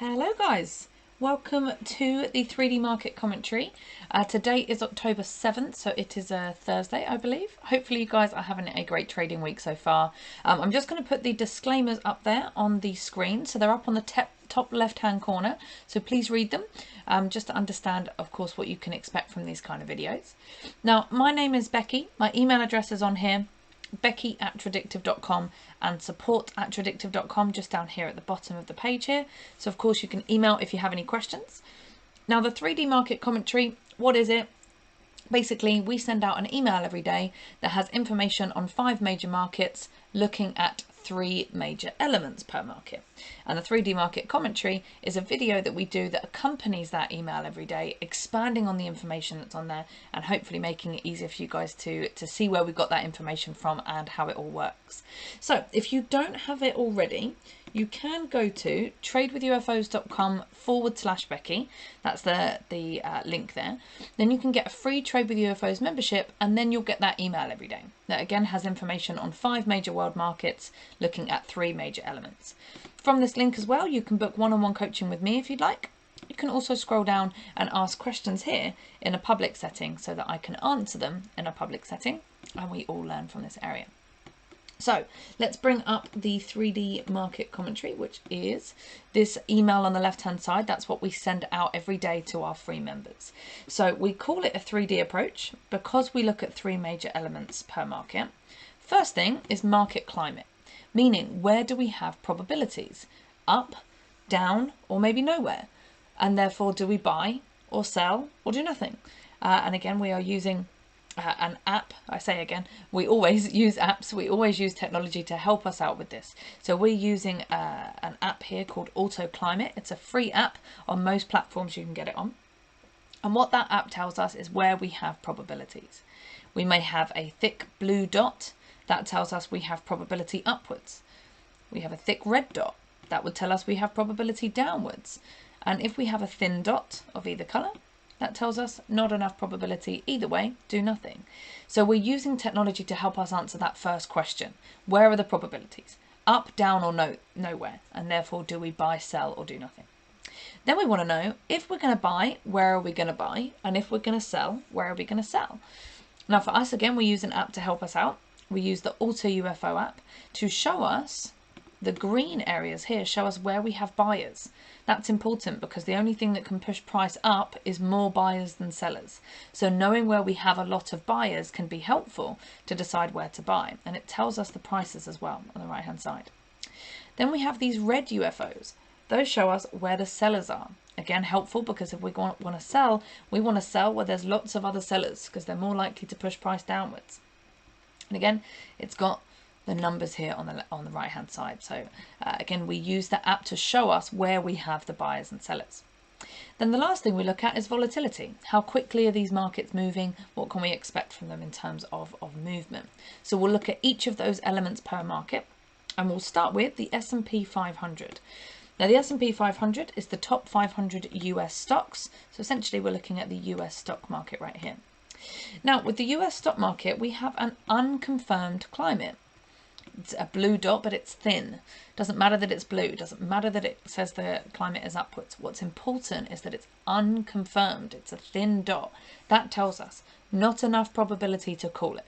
Hello guys, welcome to the 3D market commentary. Today is October 7th, so it is a Thursday, I believe. Hopefully you guys are having a great trading week so far. I'm just going to put the disclaimers up there on the screen, so they're up on the top left hand corner, so please read them just to understand, of course, what you can expect from these kind of videos. Now, my name is Becky, my email address is on here, becky@tradictive.com and support@tradictive.com, just down here at the bottom of the page here. So of course you can email if you have any questions. Now, the 3D market commentary, what is it? Basically, we send out an email every day that has information on 5 major markets, looking at 3 major elements per market. And the 3D market commentary is a video that we do that accompanies that email every day, expanding on the information that's on there and hopefully making it easier for you guys to see where we got that information from and how it all works. So if you don't have it already, you can go to tradewithufos.com/Becky. That's the link there. Then you can get a free Trade with UFOs membership, and then you'll get that email every day. That again has information on 5 major world markets, looking at 3 major elements. From this link as well, you can book one-on-one coaching with me if you'd like. You can also scroll down and ask questions here in a public setting so that I can answer them in a public setting, and we all learn from this area. So let's bring up the 3D market commentary, which is this email on the left hand side. That's what we send out every day to our free members. So we call it a 3D approach because we look at 3 major elements per market. First thing is market climate, meaning where do we have probabilities? Up, down, or maybe nowhere? And therefore, do we buy or sell or do nothing? And again, we are using an app. I say again, we always use apps, we always use technology to help us out with this. So we're using an app here called AutoClimate. It's a free app on most platforms, you can get it on. And what that app tells us is where we have probabilities. We may have a thick blue dot, that tells us we have probability upwards. We have a thick red dot, that would tell us we have probability downwards. And if we have a thin dot of either colour, that tells us not enough probability either way, do nothing. So we're using technology to help us answer that first question. Where are the probabilities? Up, down, or nowhere? And therefore, do we buy, sell, or do nothing? Then we want to know, if we're going to buy, where are we going to buy? And if we're going to sell, where are we going to sell? Now for us, again, we use an app to help us out. We use the AutoUFO app to show us the green areas here, show us where we have buyers. That's important because the only thing that can push price up is more buyers than sellers. So knowing where we have a lot of buyers can be helpful to decide where to buy. And it tells us the prices as well on the right hand side. Then we have these red UFOs. Those show us where the sellers are. Again, helpful because if we want to sell, we want to sell where there's lots of other sellers because they're more likely to push price downwards. And again, it's got the numbers here on the right hand side. So again, we use the app to show us where we have the buyers and sellers. Then the last thing we look at is volatility. How quickly are these markets moving? What can we expect from them in terms of movement? So we'll look at each of those elements per market, and we'll start with the S&P 500. Now the S&P 500 is the top 500 US stocks. So essentially we're looking at the US stock market right here. Now with the US stock market, we have an unconfirmed climate. It's a blue dot, but it's thin. Doesn't matter that it's blue. Doesn't matter that it says the climate is upwards. What's important is that it's unconfirmed. It's a thin dot. That tells us not enough probability to call it.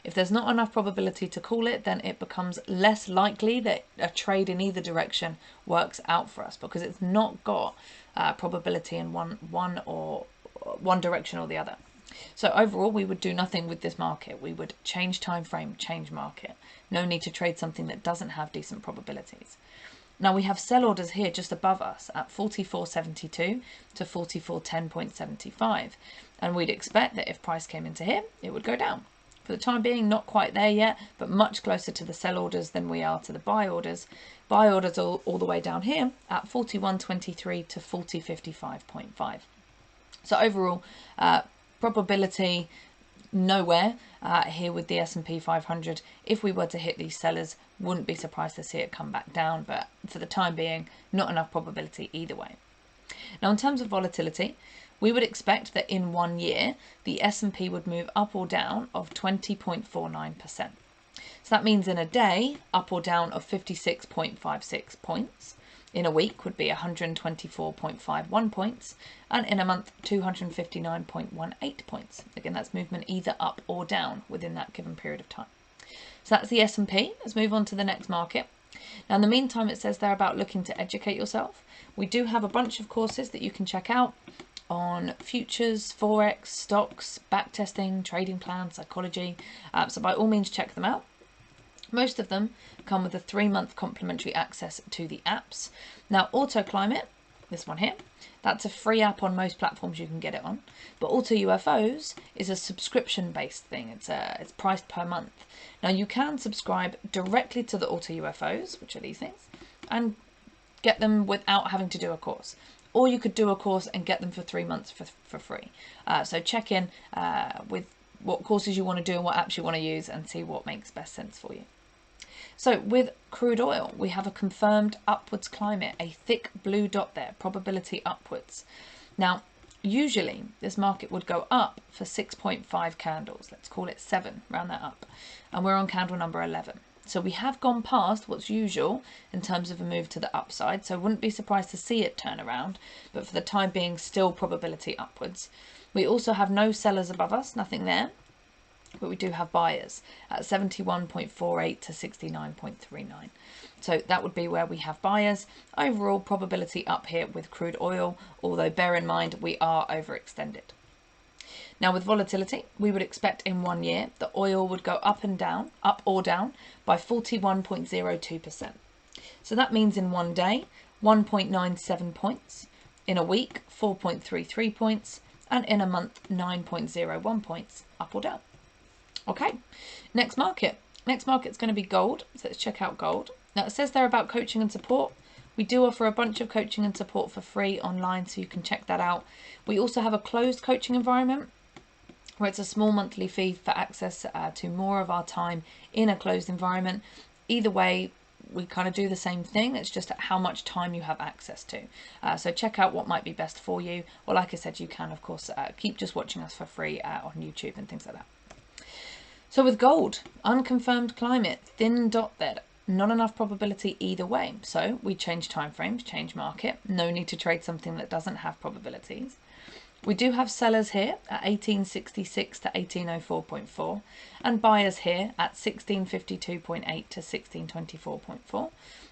If there's not enough probability to call it, then it becomes less likely that a trade in either direction works out for us because it's not got probability in one direction or the other. So overall, we would do nothing with this market. We would change time frame, change market. No need to trade something that doesn't have decent probabilities. Now we have sell orders here just above us at 44.72 to 44.10.75. And we'd expect that if price came into here, it would go down. For the time being, not quite there yet, but much closer to the sell orders than we are to the buy orders. Buy orders all the way down here at 41.23 to 40.55.5. So overall, probability nowhere here with the S&P 500. If we were to hit these sellers, wouldn't be surprised to see it come back down, but for the time being, not enough probability either way. Now in terms of volatility, we would expect that in 1 year, the S&P would move up or down of 20.49%. So that means in a day, up or down of 56.56 points. In a week would be 124.51 points, and in a month 259.18 points. Again, that's movement either up or down within that given period of time. So that's the S&P. Let's move on to the next market. Now in the meantime, it says there about looking to educate yourself. We do have a bunch of courses that you can check out on futures, forex, stocks, backtesting, trading plans, psychology. So by all means check them out. Most of them come with a 3-month complimentary access to the apps. Now AutoClimate, this one here, that's a free app on most platforms you can get it on. But AutoUFOs is a subscription-based thing. It's priced per month. Now you can subscribe directly to the AutoUFOs, which are these things, and get them without having to do a course. Or you could do a course and get them for 3 months for free. So check in with what courses you want to do and what apps you want to use and see what makes best sense for you. So with crude oil, we have a confirmed upwards climate, a thick blue dot there, probability upwards. Now, usually this market would go up for 6.5 candles. Let's call it 7, round that up. And we're on candle number 11. So we have gone past what's usual in terms of a move to the upside. So I wouldn't be surprised to see it turn around, but for the time being, still probability upwards. We also have no sellers above us, nothing there. But we do have buyers at 71.48 to 69.39. So that would be where we have buyers. Overall probability up here with crude oil, although bear in mind we are overextended. Now with volatility, we would expect in 1 year the oil would go up or down by 41.02%. So that means in 1 day, 1.97 points, in a week, 4.33 points, and in a month, 9.01 points, up or down. Okay, next market. Next market's going to be gold. So let's check out gold. Now it says there about coaching and support. We do offer a bunch of coaching and support for free online, so you can check that out. We also have a closed coaching environment where it's a small monthly fee for access to more of our time in a closed environment. Either way, we kind of do the same thing. It's just how much time you have access to. So check out what might be best for you. Or like I said, you can, of course, keep just watching us for free on YouTube and things like that. So with gold, unconfirmed climate, thin dot there, not enough probability either way. So we change timeframes, change market. No need to trade something that doesn't have probabilities. We do have sellers here at 1866 to 1804.4 and buyers here at 1652.8 to 1624.4.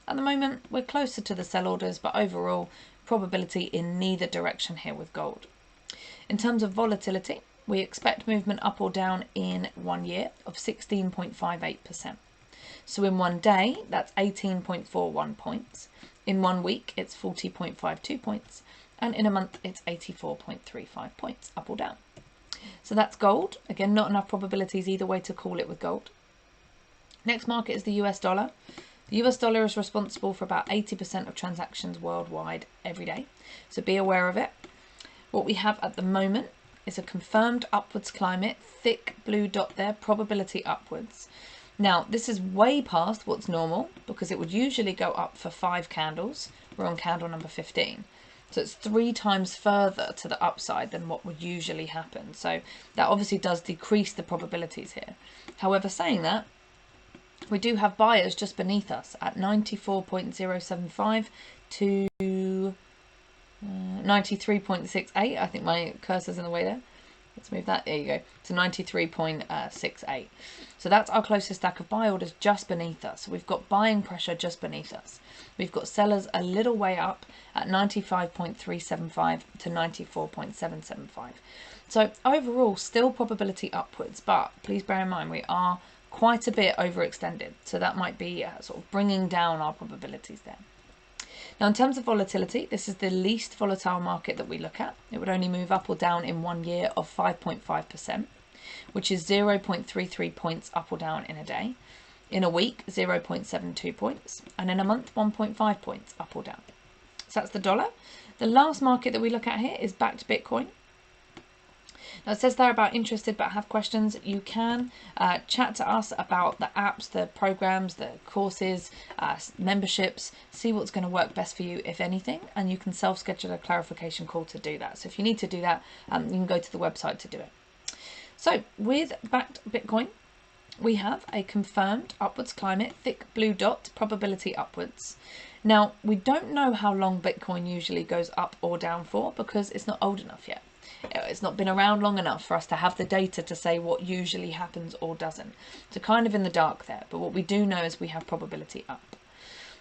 At the moment, we're closer to the sell orders, but overall probability in neither direction here with gold. In terms of volatility, we expect movement up or down in 1 year of 16.58%. So in 1 day, that's 18.41 points. In 1 week, it's 40.52 points. And in a month, it's 84.35 points, up or down. So that's gold. Again, not enough probabilities either way to call it with gold. Next market is the US dollar. The US dollar is responsible for about 80% of transactions worldwide every day. So be aware of it. What we have at the moment is a confirmed upwards climate, thick blue dot there, probability upwards. Now, this is way past what's normal because it would usually go up for 5 candles. We're on candle number 15. So it's 3 times further to the upside than what would usually happen. So that obviously does decrease the probabilities here. However, saying that, we do have buyers just beneath us at 94.075 to 93.68. I think my cursor's in the way there. Let's move that. There you go. To 93.68. So that's our closest stack of buy orders just beneath us. So we've got buying pressure just beneath us. We've got sellers a little way up at 95.375 to 94.775. So overall, still probability upwards, but please bear in mind we are quite a bit overextended. So that might be sort of bringing down our probabilities there. Now, in terms of volatility, this is the least volatile market that we look at. It would only move up or down in 1 year of 5.5%, which is 0.33 points up or down in a day. In a week, 0.72 points. And in a month, 1.5 points up or down. So that's the dollar. The last market that we look at here is backed Bitcoin. Now, it says there about interested but have questions. You can chat to us about the apps, the programs, the courses, memberships, see what's going to work best for you, if anything, and you can self-schedule a clarification call to do that. So if you need to do that, you can go to the website to do it. So with backed Bitcoin, we have a confirmed upwards climate, thick blue dot, probability upwards. Now, we don't know how long Bitcoin usually goes up or down for because it's not old enough yet. It's not been around long enough for us to have the data to say what usually happens or doesn't. So kind of in the dark there, but what we do know is we have probability up.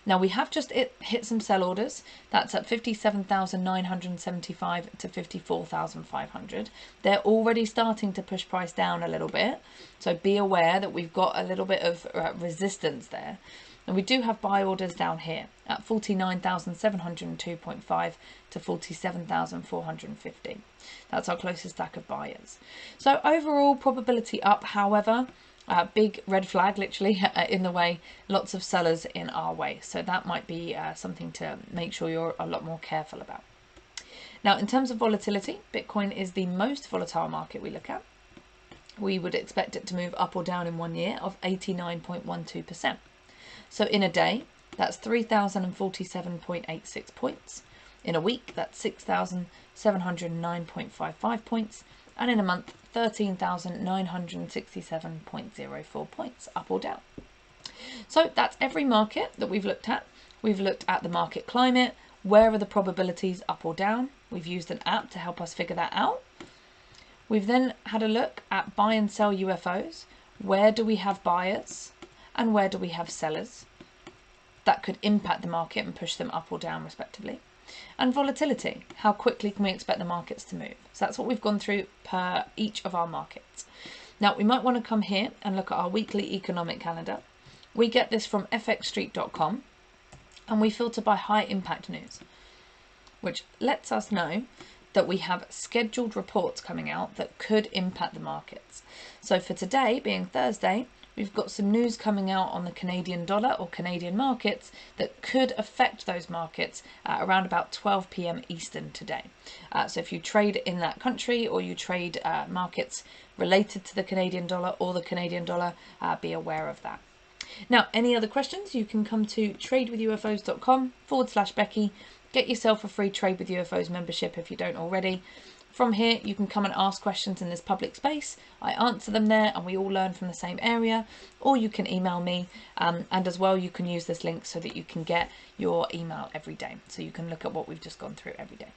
Now we have just hit some sell orders. That's at 57,975 to 54,500. They're already starting to push price down a little bit. So be aware that we've got a little bit of resistance there. And we do have buy orders down here at 49,702.5 to 47,450. That's our closest stack of buyers. So overall probability up, however, big red flag literally in the way, lots of sellers in our way. So that might be something to make sure you're a lot more careful about. Now, in terms of volatility, Bitcoin is the most volatile market we look at. We would expect it to move up or down in 1 year of 89.12%. So in a day, that's 3,047.86 points. In a week, that's 6,709.55 points. And in a month, 13,967.04 points, up or down. So that's every market that we've looked at. We've looked at the market climate. Where are the probabilities up or down? We've used an app to help us figure that out. We've then had a look at buy and sell UFOs. Where do we have buyers and where do we have sellers? That could impact the market and push them up or down respectively. And volatility, how quickly can we expect the markets to move? So that's what we've gone through per each of our markets. Now we might want to come here and look at our weekly economic calendar. We get this from fxstreet.com and we filter by high impact news, which lets us know that we have scheduled reports coming out that could impact the markets. So for today, being Thursday, we've got some news coming out on the Canadian dollar or Canadian markets that could affect those markets around about 12 p.m. Eastern today. So if you trade in that country or you trade markets related to the Canadian dollar or the Canadian dollar, be aware of that. Now, any other questions, you can come to tradewithufos.com/Becky. Get yourself a free Trade with UFOs membership if you don't already. From here, you can come and ask questions in this public space. I answer them there and we all learn from the same area. Or you can email me and as well you can use this link so that you can get your email every day. So you can look at what we've just gone through every day.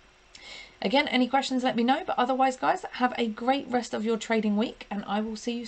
Again, any questions, let me know. But otherwise, guys, have a great rest of your trading week and I will see you soon.